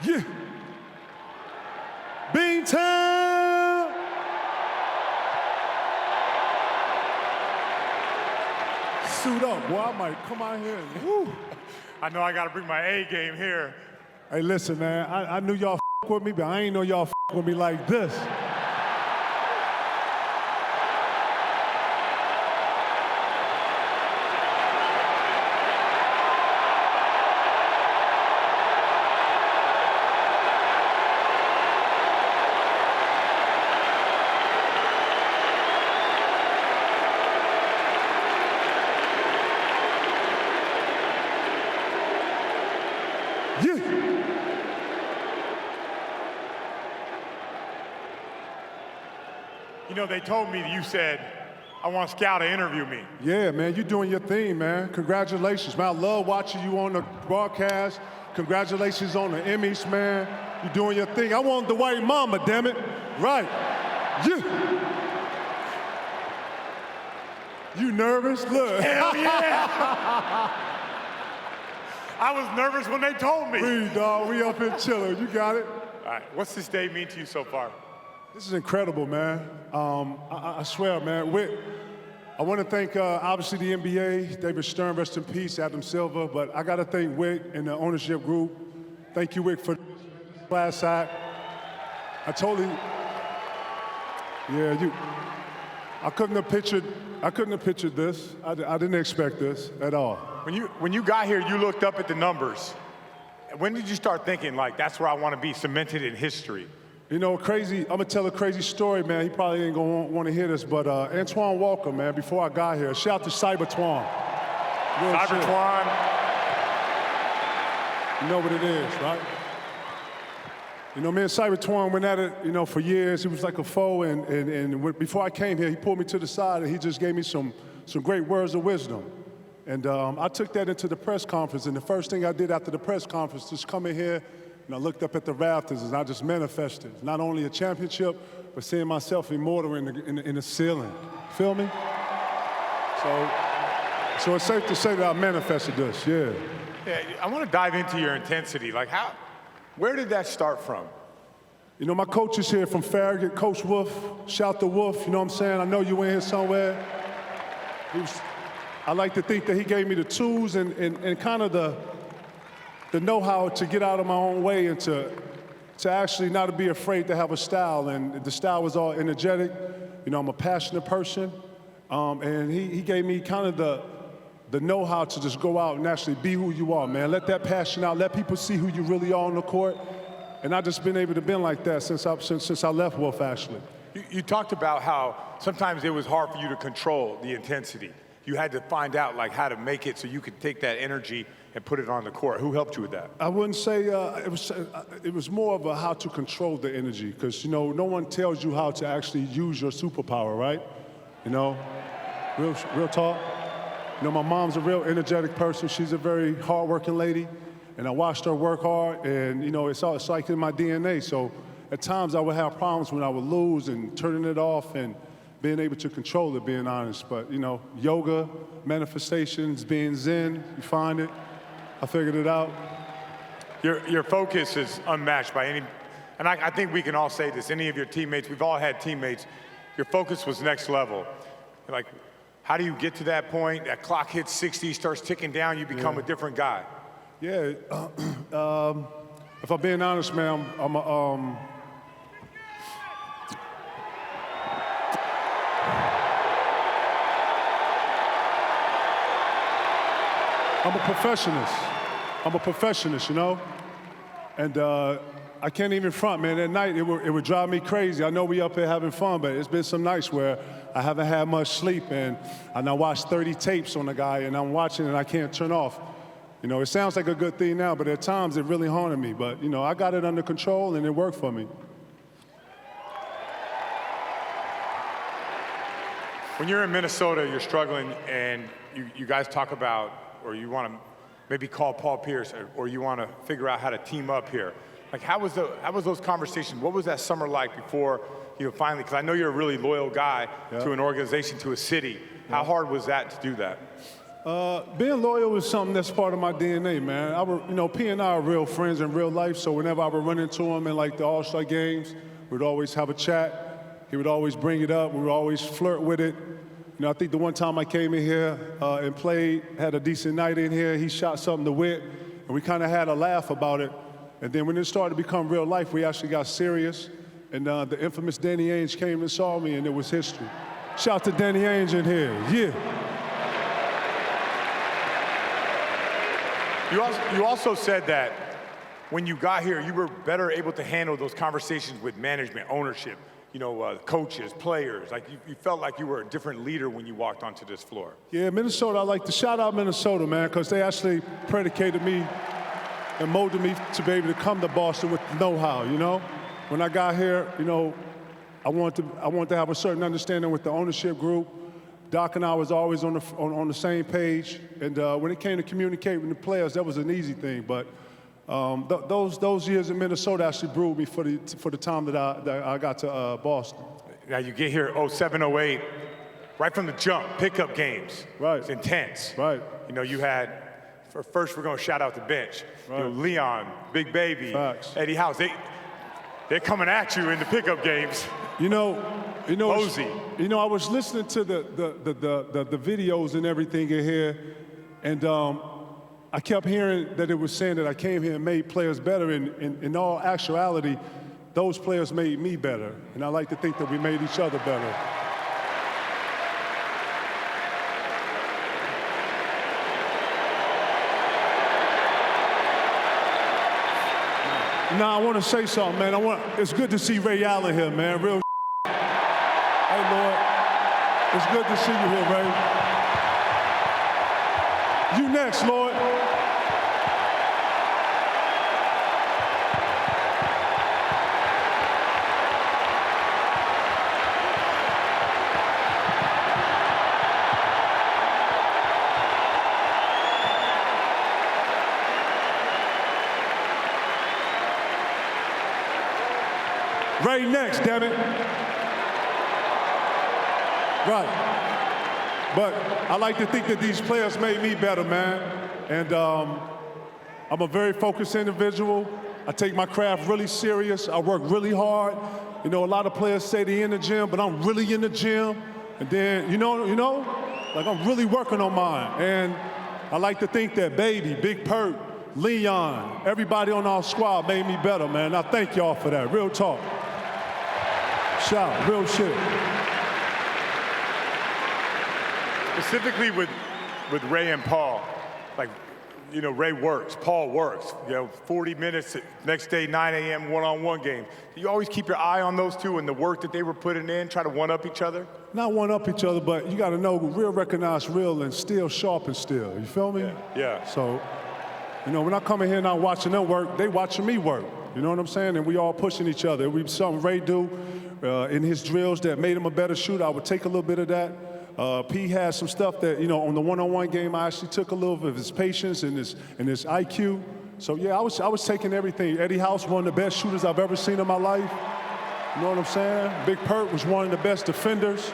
Yeah. Beantown. Suit up, boy. I might come out here and woo. I know I got to bring my A game here. Hey, listen, man. I knew y'all with me, but I ain't know y'all with me like this. You know, they told me that you said, I want Scal to interview me. Yeah, man, you doing your thing, man. Congratulations, man. I love watching you on the broadcast. Congratulations on the Emmys, man. You doing your thing. I want the white mama, damn it. Right. Yeah. You nervous? Look. Hell yeah. I was nervous when they told me. Breathe, dog. We up here chilling. You got it. All right. What's this day mean to you so far? This is incredible, man. I swear, man. I want to thank, obviously, the NBA, David Stern, rest in peace, Adam Silver, but I got to thank Wick and the ownership group. Thank you, Wick, for the class act. I couldn't have pictured this. I didn't expect this at all. When you got here, you looked up at the numbers. When did you start thinking, like, that's where I want to be cemented in history? You know, I'm gonna tell a crazy story, man. He probably ain't gonna want to hear this, but Antoine Walker, man, before I got here, shout out to Cybertwan. Cybertwan. You know what it is, right? You know, me and Cybertwan went at it, you know, for years. He was like a foe, and before I came here, he pulled me to the side, and he just gave me some great words of wisdom. And I took that into the press conference, and the first thing I did after the press conference was come in here, and I looked up at the rafters, and I just manifested not only a championship, but seeing myself immortal in the ceiling. Feel me? So it's safe to say that I manifested this, yeah. Yeah, I want to dive into your intensity. Like, where did that start from? You know, my coach is here from Farragut, Coach Wolf. Shout to Wolf, you know what I'm saying? I know you in here somewhere. I like to think that he gave me the tools and kind of the know-how to get out of my own way and to actually not to be afraid to have a style. And the style was all energetic. You know, I'm a passionate person. And he gave me kind of the know-how to just go out and actually be who you are, man. Let that passion out. Let people see who you really are on the court. And I've just been able to be like that since I left Wolf, actually. You talked about how sometimes it was hard for you to control the intensity. You had to find out, like, how to make it so you could take that energy and put it on the court. Who helped you with that? I wouldn't say it was more of a how to control the energy, because, you know, no one tells you how to actually use your superpower, right? You know, real talk. You know, my mom's a real energetic person. She's a very hardworking lady, and I watched her work hard, and, you know, it's like in my DNA. So at times I would have problems when I would lose and turning it off and being able to control it, being honest. But, you know, yoga, manifestations, being zen, you find it. I figured it out. Your focus is unmatched by any, and I think we can all say this, any of your teammates, we've all had teammates, your focus was next level. Like, how do you get to that point? That clock hits 60, starts ticking down, you become a different guy. Yeah, if I'm being honest, man, I'm a perfectionist. I'm a perfectionist, you know? And I can't even front, man. At night, it would drive me crazy. I know we up here having fun, but it's been some nights where I haven't had much sleep, and I watched 30 tapes on the guy, and I'm watching and I can't turn off. You know, it sounds like a good thing now, but at times it really haunted me. But, you know, I got it under control, and it worked for me. When you're in Minnesota, you're struggling, and you guys talk about, or you want to maybe call Paul Pierce, or you want to figure out how to team up here. Like, how was those conversations? What was that summer like before, you know, finally, because I know you're a really loyal guy to an organization, to a city. How hard was that to do that? Being loyal is something that's part of my DNA, man. P and I are real friends in real life, so whenever I would run into him in like the All-Star games, we'd always have a chat. He would always bring it up. We would always flirt with it. I think the one time I came in here and played, had a decent night in here, he shot something to Witt, and we kind of had a laugh about it. And then when it started to become real life, we actually got serious. And the infamous Danny Ainge came and saw me, and it was history. Shout out to Danny Ainge in here, yeah. You also said that when you got here, you were better able to handle those conversations with management, ownership, coaches, players. Like you felt like you were a different leader when you walked onto this floor. Yeah, Minnesota, I like to shout out Minnesota, man, because they actually predicated me and molded me to be able to come to Boston with know-how, When I got here, I wanted to have a certain understanding with the ownership group. Doc and I was always on the same page, and when it came to communicating with the players, that was an easy thing. But those years in Minnesota actually brewed me for the time that I got to Boston. Now you get here 07, 08, right from the jump, pickup games. Right. It's intense. Right. You had, first we're going to shout out the bench. Right. Leon, Big Baby, Facts. Eddie House. They're coming at you in the pickup games. Mosey. I was listening to the videos and everything in here, and I kept hearing that it was saying that I came here and made players better. In all actuality, those players made me better, and I like to think that we made each other better. Now I want to say something, man. It's good to see Ray Allen here, man. Real. Hey, Lord. It's good to see you here, Ray. You next, Lord. Ray next, damn it. Right. But I like to think that these players made me better, man. And I'm a very focused individual. I take my craft really serious. I work really hard. A lot of players say they're in the gym, but I'm really in the gym. And then, like I'm really working on mine. And I like to think that Baby, Big Pert, Leon, everybody on our squad made me better, man. I thank y'all for that. Real talk. Shout, real shit. Specifically with Ray and Paul, like, Ray works, Paul works. 40 minutes, next day, 9 a.m., one-on-one game. Do you always keep your eye on those two and the work that they were putting in, try to one-up each other? Not one-up each other, but you got to know real recognize real and still sharpen still. You feel me? Yeah. So, when I come in here and I'm watching them work, they watching me work. You know what I'm saying? And we all pushing each other. We something Ray do in his drills that made him a better shooter. I would take a little bit of that. P had some stuff that, on the one-on-one game, I actually took a little bit of his patience and his IQ. So yeah, I was taking everything. Eddie House, one of the best shooters I've ever seen in my life. You know what I'm saying? Big Pert was one of the best defenders.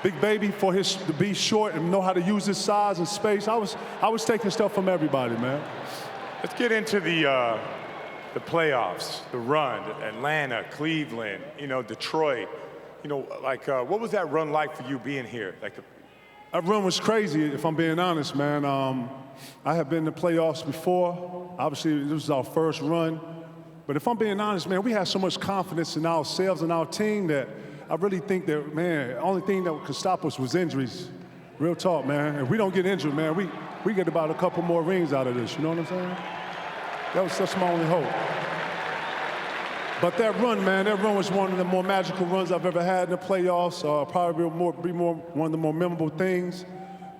Big Baby to be short and know how to use his size and space. I was taking stuff from everybody, man. Let's get into the playoffs, the run, Atlanta, Cleveland, Detroit. What was that run like for you being here? That run was crazy, if I'm being honest, man. I have been to playoffs before. Obviously, this was our first run. But if I'm being honest, man, we had so much confidence in ourselves and our team that I really think that, man, the only thing that could stop us was injuries. Real talk, man. If we don't get injured, man, we get about a couple more rings out of this. You know what I'm saying? That's my only hope. But that run, man, was one of the more magical runs I've ever had in the playoffs. Probably one of the more memorable things.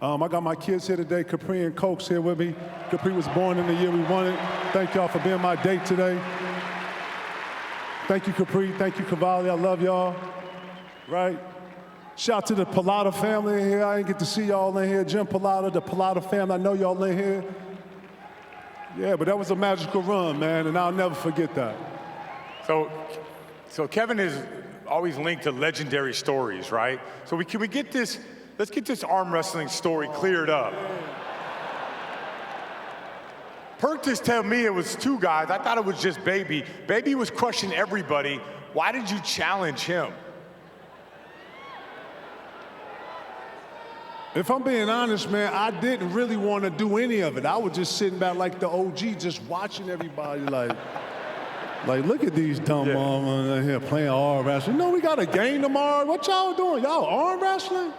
I got my kids here today, Capri and Coke's here with me. Capri was born in the year we won it. Thank y'all for being my date today. Thank you, Capri. Thank you, Cavalli. I love y'all. Right? Shout to the Pilata family in here. I didn't get to see y'all in here. Jim Pilata, the Pilata family. I know y'all in here. Yeah, but that was a magical run, man, and I'll never forget that. So Kevin is always linked to legendary stories, right? So can we get this let's get this arm wrestling story cleared up. Perk just told me it was two guys. I thought it was just Baby. Baby was crushing everybody. Why did you challenge him? If I'm being honest, man, I didn't really want to do any of it. I was just sitting back like the OG, just watching everybody like look at these dumb in here playing arm wrestling. You know, we got a game tomorrow. What y'all doing? Y'all arm wrestling?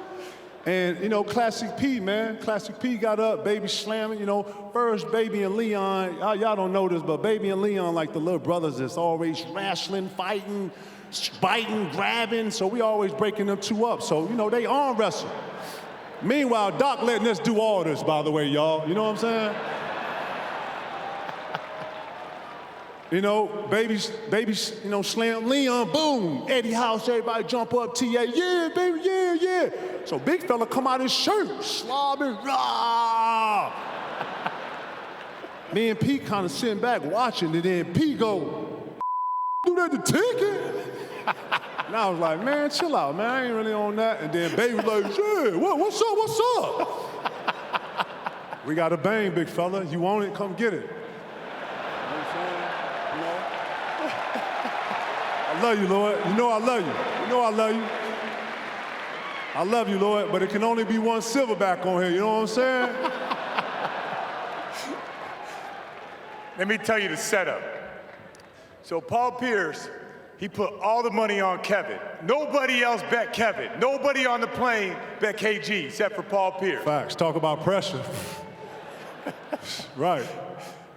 And, you know, Classic P, man. Classic P got up, Baby slamming. You know, first Baby and Leon, y'all don't know this, but Baby and Leon, like the little brothers that's always wrestling, fighting, biting, grabbing. So we always breaking them two up. So, you know, they arm wrestle. Meanwhile, Doc letting us do all this, by the way, y'all. You know what I'm saying? You know, baby, you know, slam Leon, boom. Eddie House, everybody jump up, TA, yeah, baby, yeah, yeah. So big fella come out his shirt, slobbing, rah. Me and Pete kind of sitting back watching, and then Pete go, do that to ticket? And I was like, man, chill out, man, I ain't really on that. And then Baby was like, yeah, what's up? We got a bang, big fella. You want it, come get it. I love you, Lord. You know I love you. You know I love you. I love you, Lord, but it can only be one silverback on here. You know what I'm saying? Let me tell you the setup. So Paul Pierce, he put all the money on Kevin. Nobody else bet Kevin. Nobody on the plane bet KG except for Paul Pierce. Facts. Talk about pressure. Right.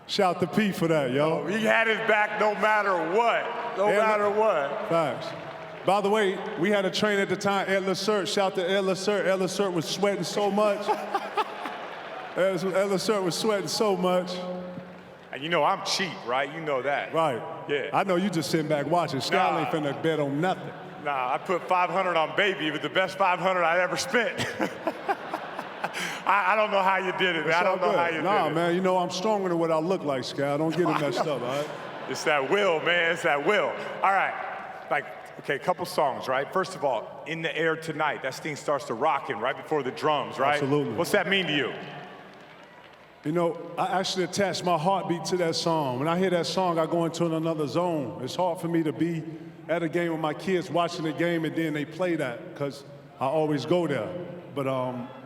Shout to P for that, yo. He had his back no matter what. No matter what. Facts. By the way, we had a trainer at the time, Ed Lacert. Shout to Ed Lacert. Ed Lacert was sweating so much. Ed Lacert was sweating so much. And you know I'm cheap, right? You know that. Right. Yeah. I know you just sitting back watching. Scal ain't finna bet on nothing. Nah, I put 500 on Baby. It was the best 500 I ever spent. I don't know how you did it, man. I don't know how you did it. Nah, man, you know I'm stronger than what I look like, Scal. Don't get it messed up, all right? It's that will, man. It's that will. All right. Like, okay, a couple songs, right? First of all, In the Air Tonight. That thing starts to rockin' right before the drums, right? Absolutely. What's that mean to you? You know, I actually attach my heartbeat to that song. When I hear that song, I go into another zone. It's hard for me to be at a game with my kids watching the game and then they play that because I always go there. But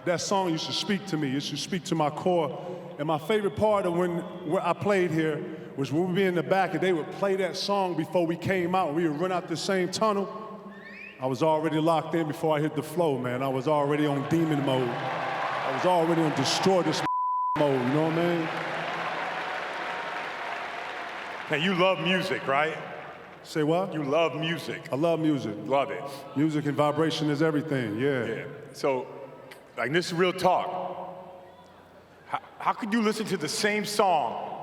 that song used to speak to me. It used to speak to my core. And my favorite part of when I played here was when we'd be in the back and they would play that song before we came out. We would run out the same tunnel. I was already locked in before I hit the flow, man. I was already on demon mode. I was already on destroy this mode, you know what I mean? Now, you love music, right? Say what? You love music. I love music. Love it. Music and vibration is everything, yeah. So, like, this is real talk. How could you listen to the same song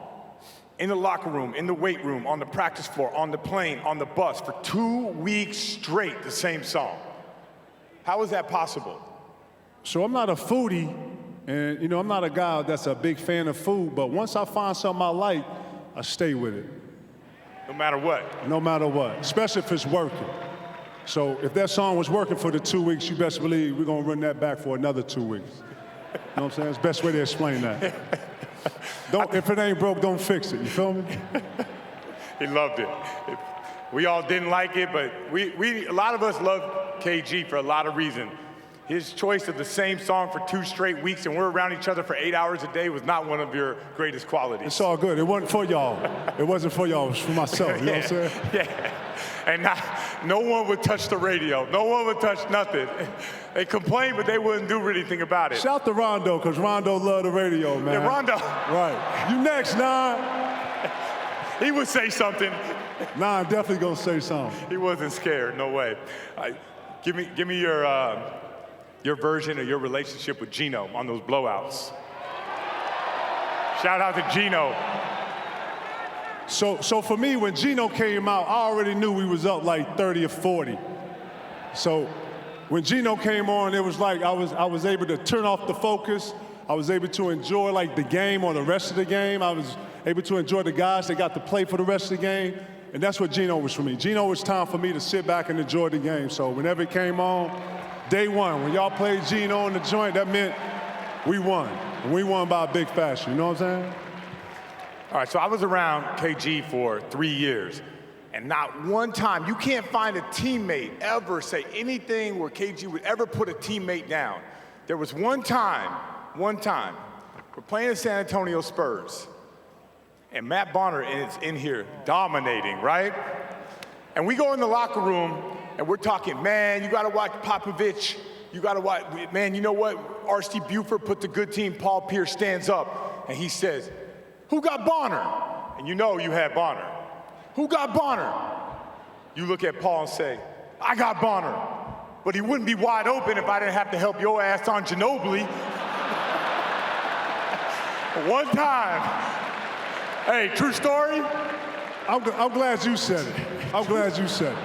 in the locker room, in the weight room, on the practice floor, on the plane, on the bus, for 2 weeks straight, the same song? How is that possible? So I'm not a foodie, and you know, I'm not a guy that's a big fan of food, but once I find something I like, I stay with it. No matter what? No matter what, especially if it's working. So if that song was working for the 2 weeks, you best believe we're gonna run that back for another 2 weeks. You know what I'm saying? It's the best way to explain that. If it ain't broke, don't fix it, you feel me? He loved it. We all didn't like it, but a lot of us love KG for a lot of reasons. His choice of the same song for 2 straight weeks and we're around each other for 8 hours a day was not one of your greatest qualities. It's all good. It wasn't for y'all. It wasn't for y'all. It was for myself. You know what I'm saying? Yeah. And no one would touch the radio. No one would touch nothing. They complained, but they wouldn't do anything about it. Shout to Rondo, because Rondo loved the radio, man. Yeah, Rondo. Right. You next, Nah. He would say something. Nah, I'm definitely going to say something. He wasn't scared. No way. Give me your version of your relationship with Gino on those blowouts. Shout out to Gino. So for me, when Gino came out, I already knew we was up like 30 or 40. So when Gino came on, it was like I was able to turn off the focus. I was able to enjoy like the game or the rest of the game. I was able to enjoy the guys that got to play for the rest of the game. And that's what Gino was for me. Gino was time for me to sit back and enjoy the game. So whenever it came on, Day one, when y'all played Gino in the joint, that meant we won. And we won by a big fashion, you know what I'm saying? All right, so I was around KG for 3 years, and not one time, you can't find a teammate ever say anything where KG would ever put a teammate down. There was one time, we're playing the San Antonio Spurs, and Matt Bonner is in here dominating, right? And we go in the locker room, and we're talking, man, you gotta watch Popovich. You gotta watch, man, you know what? R.C. Buford put the good team, Paul Pierce stands up, and he says, who got Bonner? And you know you had Bonner. Who got Bonner? You look at Paul and say, I got Bonner. But he wouldn't be wide open if I didn't have to help your ass on Ginobili. One time. Hey, true story? I'm glad you said it. I'm glad you said it.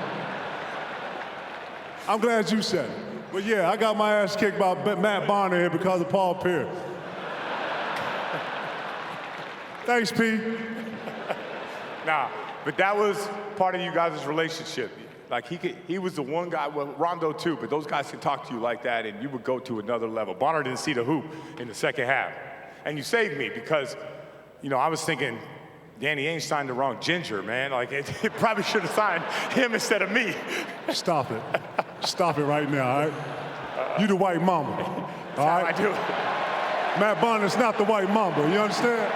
I'm glad you said it. But yeah, I got my ass kicked by Matt Bonner here because of Paul Pierce. Thanks, P. Nah, but that was part of you guys' relationship. Like he was the one guy, well, Rondo too, but those guys can talk to you like that and you would go to another level. Bonner didn't see the hoop in the second half. And you saved me because, you know, I was thinking, Danny Ainge signed the wrong ginger, man. Like, it probably should have signed him instead of me. Stop it. Stop it right now, all right? You the white mamba, all right? I do it. Matt Bonner's not the white mamba, you understand?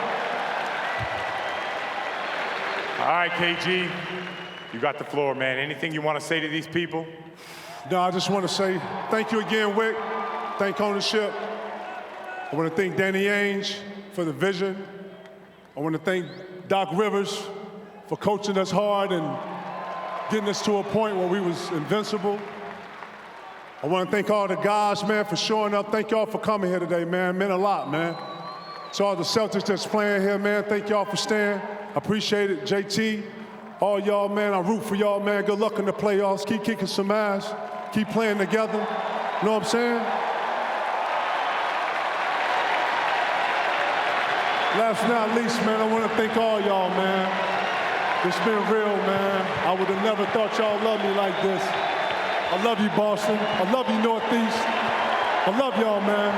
All right, KG, you got the floor, man. Anything you want to say to these people? No, I just want to say thank you again, Wick. Thank ownership. I want to thank Danny Ainge for the vision. I want to thank Doc Rivers for coaching us hard and getting us to a point where we was invincible. I want to thank all the guys, man, for showing up. Thank y'all for coming here today, man. It meant a lot, man. To all the Celtics that's playing here, man, thank y'all for staying. I appreciate it. JT, all y'all, man, I root for y'all, man. Good luck in the playoffs. Keep kicking some ass. Keep playing together. You know what I'm saying? Last but not least, man, I want to thank all y'all, man. It's been real, man. I would have never thought y'all loved me like this. I love you, Boston. I love you, Northeast. I love y'all, man.